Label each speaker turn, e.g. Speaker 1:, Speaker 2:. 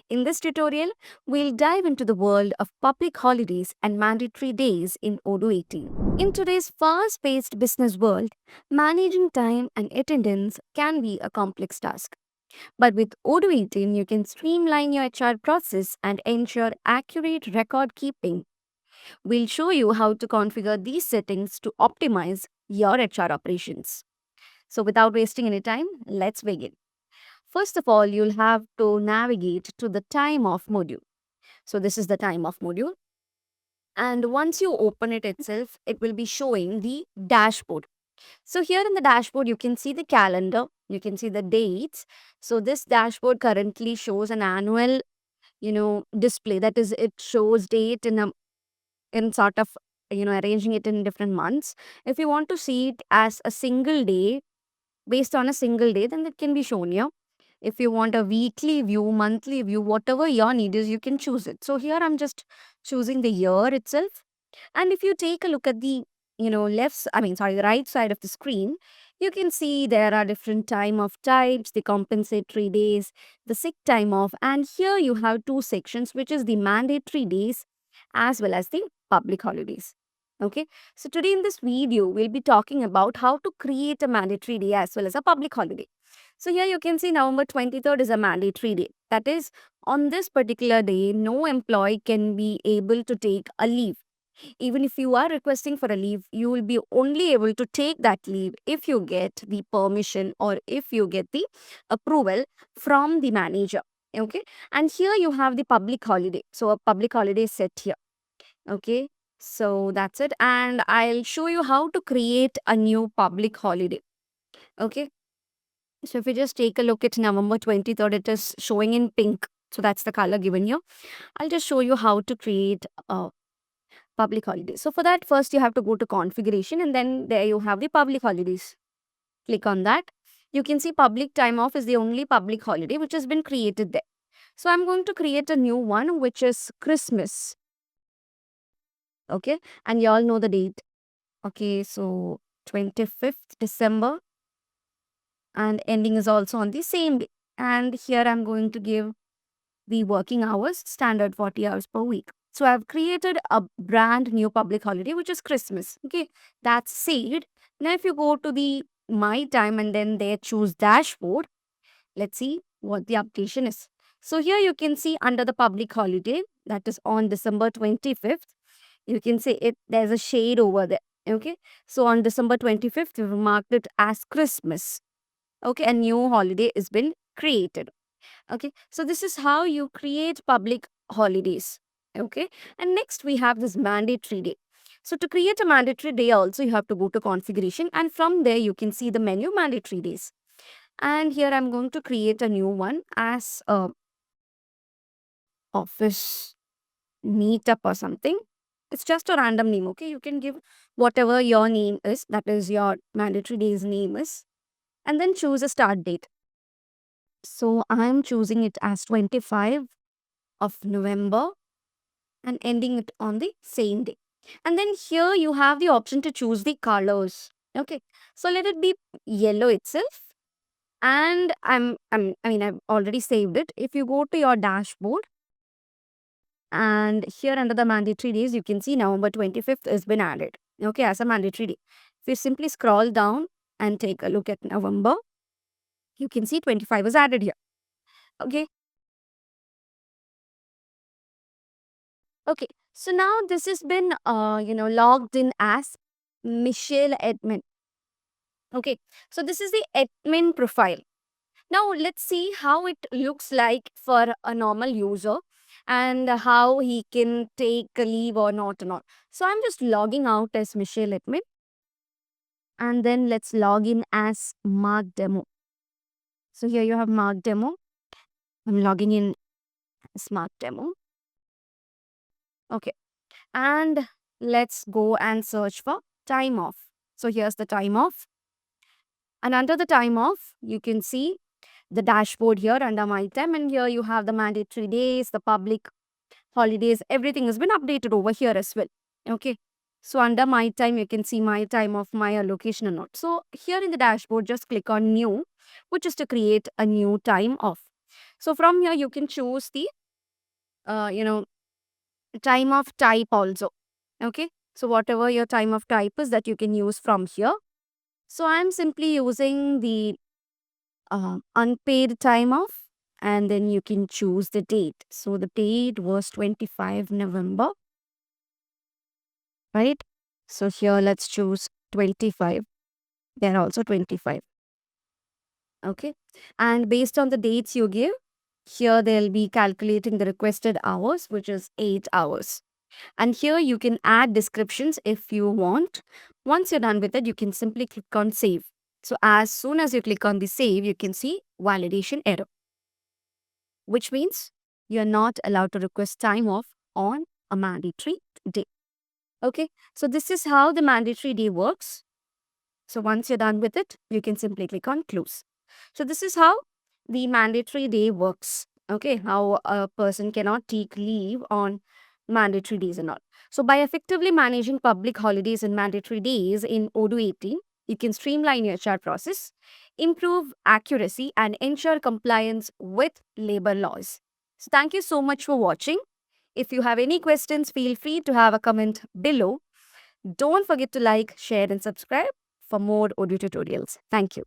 Speaker 1: In this tutorial, we'll dive into the world of public holidays and mandatory days in Odoo 18. In today's fast paced business world, managing time and attendance can be a complex task. But with Odoo 18, you can streamline your HR process and ensure accurate record keeping. We'll show you how to configure these settings to optimize your HR operations. So, without wasting any time, let's begin. First of all, you'll have to navigate to the time off module. So this is the time off module. And once you open it itself, it will be showing the dashboard. So here in the dashboard, you can see the calendar, you can see the dates. So this dashboard currently shows an annual, display. That is, it shows date in sort of, arranging it in different months. If you want to see it as a single day, based on a single day, then it can be shown here. If you want a weekly view, monthly view, whatever your need is, you can choose it. So here I'm just choosing the year itself. And if you take a look at the, the right side of the screen, you can see there are different time of types, the compensatory days, the sick time off. And here you have two sections, which is the mandatory days as well as the public holidays. Okay. So today in this video, we'll be talking about how to create a mandatory day as well as a public holiday. So here you can see November 23rd is a mandatory day. That is, on this particular day, no employee can be able to take a leave. Even if you are requesting for a leave, you will be only able to take that leave if you get the permission or if you get the approval from the manager. Okay. And here you have the public holiday. So a public holiday is set here. Okay. So that's it. And I'll show you how to create a new public holiday. Okay. So if you just take a look at November 23rd, it is showing in pink. So that's the color given here. I'll just show you how to create a public holiday. So for that, first you have to go to configuration and then there you have the public holidays. Click on that. You can see public time off is the only public holiday which has been created there. So I'm going to create a new one which is Christmas. Okay. And you all know the date. Okay. So 25th December and ending is also on the same day. And here I'm going to give the working hours, standard 40 hours per week. So I've created a brand new public holiday, which is Christmas. Okay, that's saved. Now, if you go to the My Time and then there choose dashboard, let's see what the application is. So here you can see under the public holiday, that is on December 25th, you can see it, there's a shade over there. Okay, so on December 25th, we've marked it as Christmas. Okay, a new holiday has been created. Okay, so this is how you create public holidays. Okay, and next we have this mandatory day. So to create a mandatory day also you have to go to configuration and from there you can see the menu mandatory days. And here I'm going to create a new one as a office meetup or something. It's just a random name. Okay, you can give whatever your name is, that is your mandatory day's name is, and then choose a start date. So I'm choosing it as 25 of November and ending it on the same day. And then here you have the option to choose the colors. Okay, so let it be yellow itself. And I've already saved it. If you go to your dashboard and here under the mandatory days, you can see November 25th has been added. Okay, as a mandatory day. If you simply scroll down and take a look at November, you can see 25 is added here. Okay. Okay. So now this has been, logged in as Michelle Admin. Okay. So this is the admin profile. Now let's see how it looks like for a normal user and how he can take a leave or not or not. So I'm just logging out as Michelle Admin and then let's log in as Mark Demo. So here you have Mark Demo. I'm logging in as Mark Demo. Okay. And let's go and search for time off. So here's the time off. And under the time off, you can see the dashboard here under My Time. And here you have the mandatory days, the public holidays, everything has been updated over here as well. Okay. So under My Time, you can see My Time off, my allocation or not. So here in the dashboard, just click on New, which is to create a new time off. So from here, you can choose the time of type also. Okay. So whatever your time of type is, that you can use from here. So I'm simply using the unpaid time off, and then you can choose the date. So the date was 25 November, right? So here let's choose 25. They're also 25. Okay. And based on the dates you give, here they'll be calculating the requested hours, which is 8 hours. And here you can add descriptions if you want. Once you're done with it, you can simply click on save. So as soon as you click on the save, you can see validation error, which means you're not allowed to request time off on a mandatory day. Okay. So this is how the mandatory day works. So once you're done with it, you can simply click on close. So this is how the mandatory day works. Okay, how a person cannot take leave on mandatory days and all. So by effectively managing public holidays and mandatory days in Odoo 18, you can streamline your HR process, improve accuracy, and ensure compliance with labor laws. So thank you so much for watching. If you have any questions, feel free to have a comment below. Don't forget to like, share, and subscribe for more audio tutorials. Thank you.